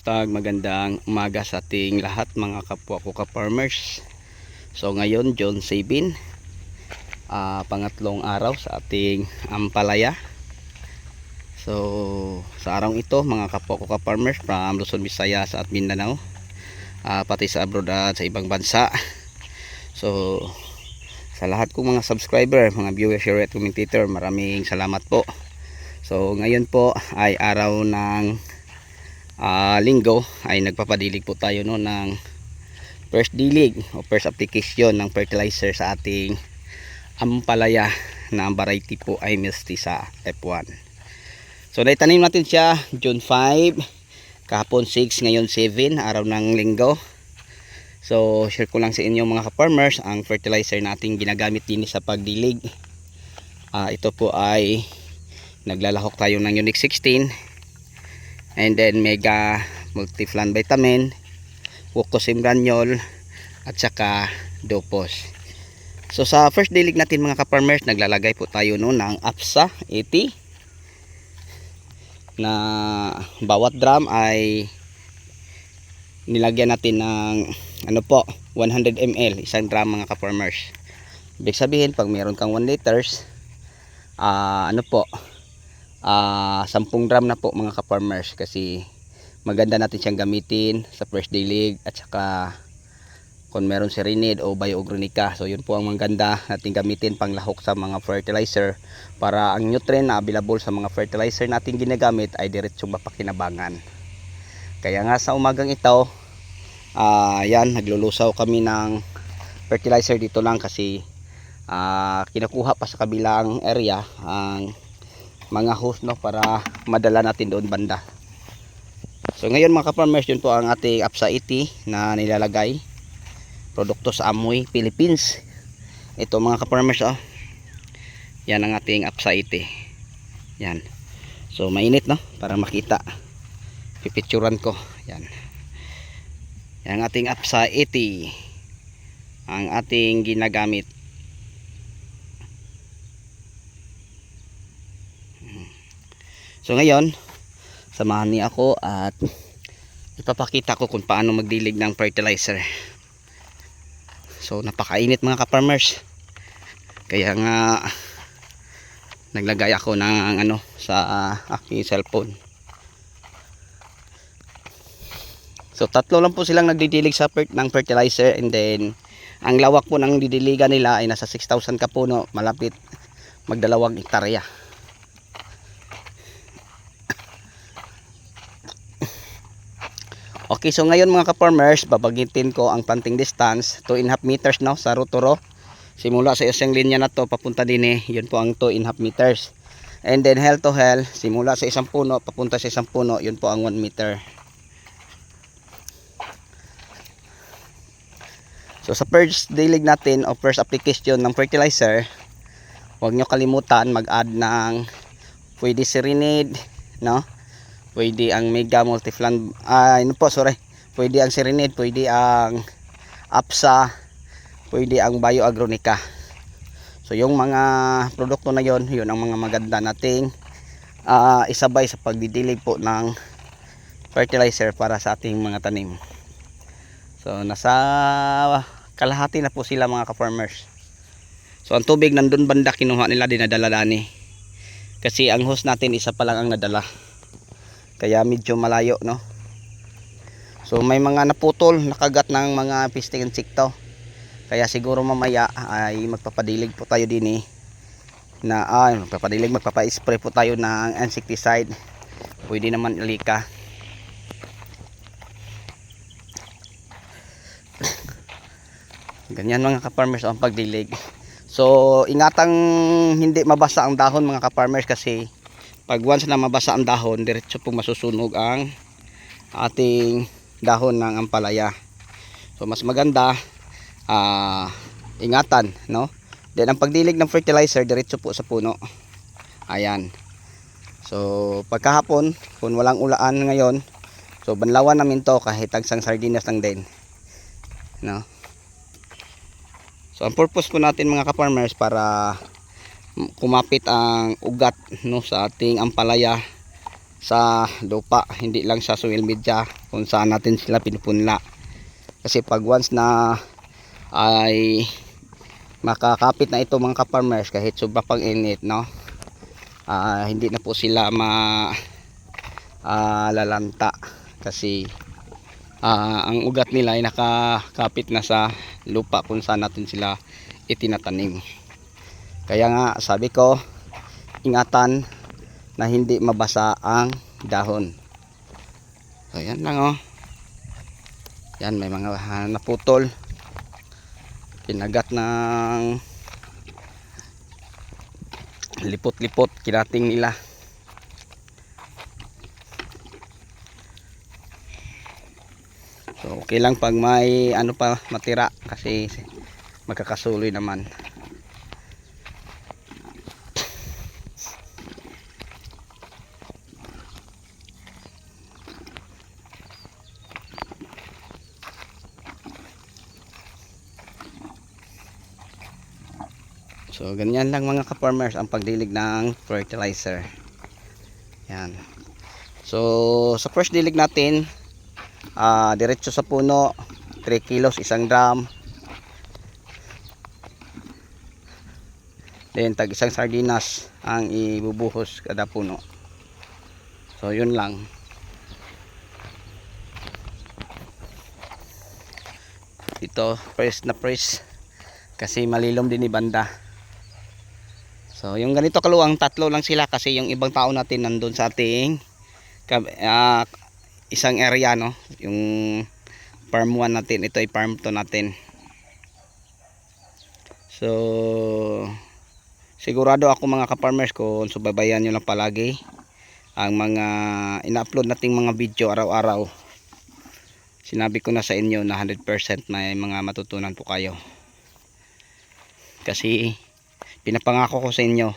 kag magandang umaga sa ating lahat mga kapwa ko ka-farmers. So ngayon June 7, pangatlong araw sa ating ampalaya. So sa araw ito mga kapwa ko ka-farmers from Luzon, Visayas at Mindanao, pati sa abroad at sa ibang bansa. So sa lahat kong mga subscriber, mga viewers, share at commentator, maraming salamat po. So ngayon po ay araw ng linggo, ay nagpapadilig po tayo no ng first dilig o first application ng fertilizer sa ating ampalaya na ang variety po ay Mestiza F1. So naitanim natin siya June 5, kahapon 6, ngayon 7, araw ng linggo. So share ko lang sa inyo mga ka-farmers ang fertilizer nating ginagamit din sa pagdilig. Ito po ay naglalahok tayo ng Unique 16, and then Mega Multiflan Vitamin, Wucosim Granule at saka Dopos. So sa first dilig natin mga ka-farmers, naglalagay po tayo no ng APSA 80 na bawat drum ay nilagyan natin ng 100 ml, isang drum mga ka-farmers. Ibig sabihin pag meron kang 1 liters, 10 drum na po mga ka-farmers, kasi maganda natin siyang gamitin sa first dilig at saka kung meron Serenade o Bio-Organica. So yun po ang maganda natin gamitin pang lahok sa mga fertilizer, para ang nutrient na available sa mga fertilizer natin ginagamit ay diretsong mapakinabangan. Kaya nga sa umagang ito, yan, naglulusaw kami ng fertilizer dito lang, kasi kinukuha pa sa kabilang area ang mga hose no, para madala natin doon banda. So ngayon mga ka-farmers, yun po ang ating APSA 80 na nilalagay, produkto sa Amoy Philippines. Ito mga ka-farmers, yan ang ating APSA 80. Yan, so mainit no, para makita, pipicturan ko. Yan, yan ang ating APSA 80, ang ating ginagamit. So ngayon, samahan niyo ako at ipapakita ko kung paano magdilig ng fertilizer. So napakainit mga ka-farmers, kaya nga naglagay ako ng sa aking cellphone. So tatlo lang po silang nagdidilig sa ng fertilizer, and then ang lawak po ng didiligan nila ay nasa 6,000 kapuno, malapit magdalawang hektarya. Okay, so ngayon mga ka-farmers, babagitin ko ang planting distance, 2.5 meters no, sa row to row. Simula sa isang linya na to papunta din yun po ang 2.5 meters. And then hell to hell, simula sa isang puno papunta sa isang puno, yun po ang 1 meter. So sa first dilig natin o first application ng fertilizer, huwag nyo kalimutan mag-add ng pwede Serenade no, pwede ang Mega Multiflan, pwede ang Serenade, pwede ang APSA, pwede ang Bio-Organica. So yung mga produkto na yon, yun ang mga maganda nating isabay sa pagdidilig po ng fertilizer para sa ating mga tanim. So nasa kalahati na po sila mga ka-farmers. So ang tubig nandun banda, kinuha nila, dinadala dani, kasi ang hose natin isa pa lang ang nadala, kaya medyo malayo no. So may mga naputol, nakagat ng mga pisting insekto, kaya siguro mamaya ay magpapadilig po tayo din magpapa-spray po tayo ng insecticide, pwede naman ilika. Ganyan mga ka-farmers ang pagdilig. So ingatang hindi mabasa ang dahon mga ka-farmers, kasi pag once na mabasa ang dahon, diretso po masusunog ang ating dahon ng ampalaya. So mas maganda ingatan no. Then ang pagdilig ng fertilizer diretso po sa puno. Ayan. So pagkahapon, kung walang ulan ngayon, so banlawan namin to kahit tagsang sardinas lang din no. So ang purpose po natin mga ka-farmers, para kumapit ang ugat no sa ating ampalaya, sa lupa, hindi lang sa soil media kung saan natin sila pinupunla. Kasi pag once na ay makakapit na ito mga ka-farmers, kahit sobra pang init, no, hindi na po sila lalanta kasi ang ugat nila ay nakakapit na sa lupa kung saan natin sila itinatanim. Kaya nga sabi ko, ingatan na hindi mabasa ang dahon. So yan lang, oh. Yan, may mga naputol, kinagat ng lipot-lipot, kinating nila. So okay lang pag may ano pa matira kasi magkakasuloy naman. So ganyan lang mga ka-farmers ang pagdilig ng fertilizer. Yan. So sa first dilig natin, diretso sa puno, 3 kilos isang drum. Then tag isang sardinas ang ibubuhos kada puno. So yun lang. Ito press na press kasi malilom din ni banda. So yung ganito kaluwang, tatlo lang sila kasi yung ibang tao natin nandun sa ating isang area, no, yung farm 1 natin, ito ay farm 2 natin. So sigurado ako mga ka-farmers kung subaybayan nyo lang palagi ang mga ina-upload nating mga video araw-araw. Sinabi ko na sa inyo na 100% may mga matutunan po kayo. Kasi pinapangako ko sa inyo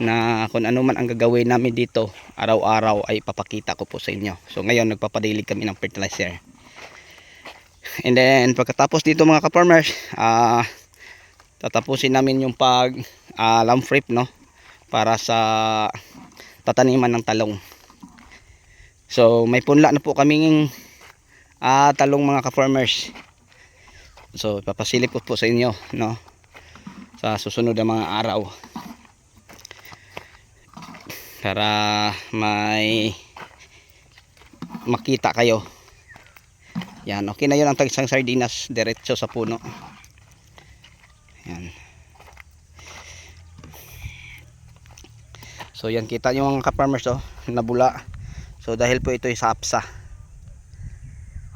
na kung ano man ang gagawin namin dito araw-araw ay ipapakita ko po sa inyo. So ngayon nagpapadilig kami ng fertilizer. And then pagkatapos dito mga ka-farmers, tatapusin namin yung pag lamp frip, no, para sa tataniman ng talong. So may punla na po kaming talong mga ka-farmers. So ipapasilip ko po sa inyo, no, sa susunod na mga araw para may makita kayo. Yan, okay na yun ang tag isang sardinas diretso sa puno. Yan. So yan, kita nyo mga ka-farmers, oh, nabula. So dahil po ito ay sapsa.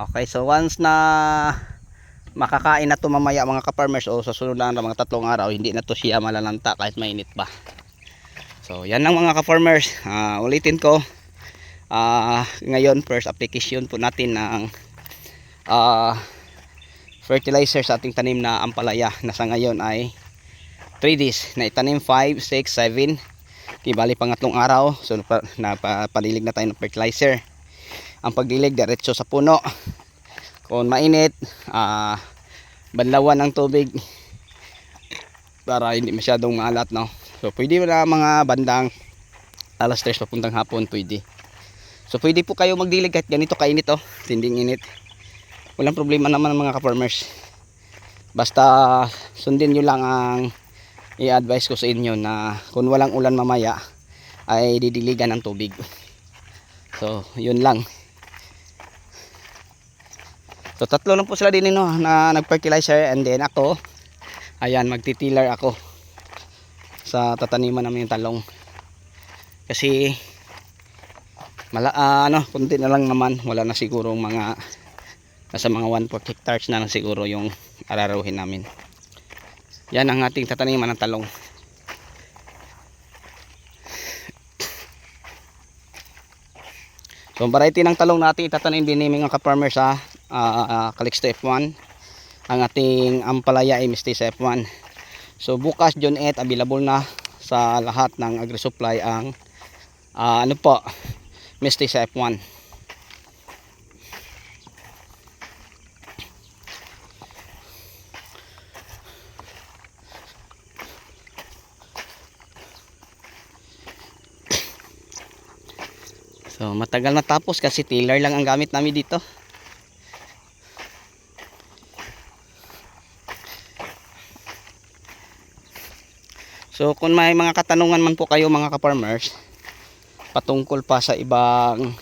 Okay, so once na makakain na to mamaya mga ka-farmers, o sa sunod na mga 3 araw, hindi na to siya malalanta kahit mainit pa. So yan lang mga ka-farmers, ulitin ko, ngayon first application po natin ng fertilizer sa ating tanim na ampalaya, na sa ngayon ay 3 days na itanim, 5, 6, 7, bali pangatlong araw. So napadilig na tayo ng fertilizer. Ang pagdilig diretso sa puno, kung mainit, banlawan ang tubig para hindi masyadong maalat, no. So pwede na mga bandang alas 3 papuntang hapon, pwede. So pwede po kayo magdilig kahit ganito kainit, oh, tinding init. Walang problema naman mga ka-farmers. Basta sundin nyo lang ang i-advise ko sa inyo, na kung walang ulan mamaya ay didiligan ng tubig. So yun lang. So 3 lang po sila din, no, na nag-fertilizer, and then ako, ayan, magtitiller ako sa tataniman namin yung talong. Kasi kunti na lang naman, wala na siguro mga nasa mga 1/4 hectares na lang siguro yung araruhin namin. Yan ang ating tataniman ng talong. So variety ng talong natin itatanim din mga ka-farmers, sa Calixto F1. Ang ating ampalaya ay Mestiza F1. So bukas June 8 available na sa lahat ng agri-supply ang Mestiza F1. So matagal natapos kasi tiller lang ang gamit namin dito. So kung may mga katanungan man po kayo mga ka-farmers patungkol pa sa ibang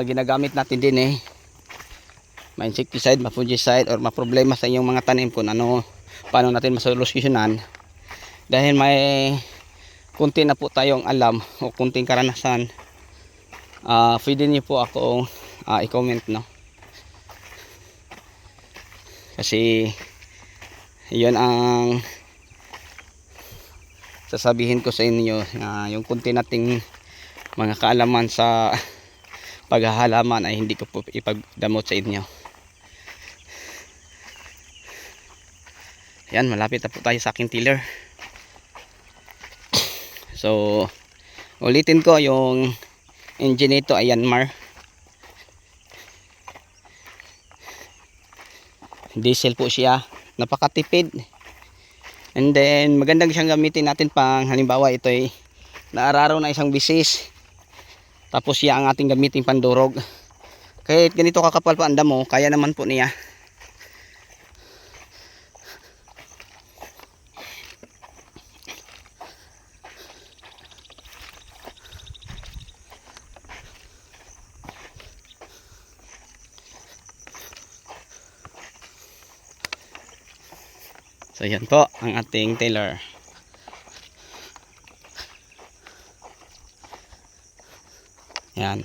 ginagamit natin din ma-insecticide, ma-fungicide or ma-problema sa inyong mga tanim kung ano, paano natin masolusyonan. Dahil may kunti na po tayong alam o kunting karanasan, pwede niyo po ako i-comment, no? Kasi yun ang sasabihin ko sa inyo, yung kunti nating mga kaalaman sa paghahalaman ay hindi ko po ipagdamot sa inyo. Yan, malapit na po tayo sa aking tiller. So ulitin ko, yung engine nito ay Yanmar diesel po siya, napakatipid, and then magandang siyang gamitin natin pang halimbawa ito ay naararo na isang bisis, tapos siya ang ating gamitin pandurog. Kahit ganito kakapal pa ang damo, kaya naman po niya. So yan po ang ating tiller. Yan.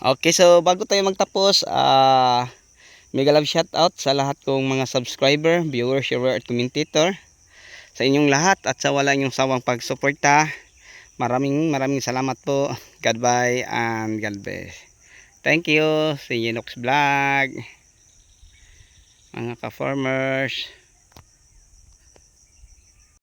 Okay, so bago tayo magtapos, mega love shout out sa lahat kong mga subscriber, viewers, share at commentator. Sa inyong lahat at sa wala inyong sawang pagsuporta. Maraming salamat po. God bye and God bless. Thank you. See you next vlog. Mga ka-farmers.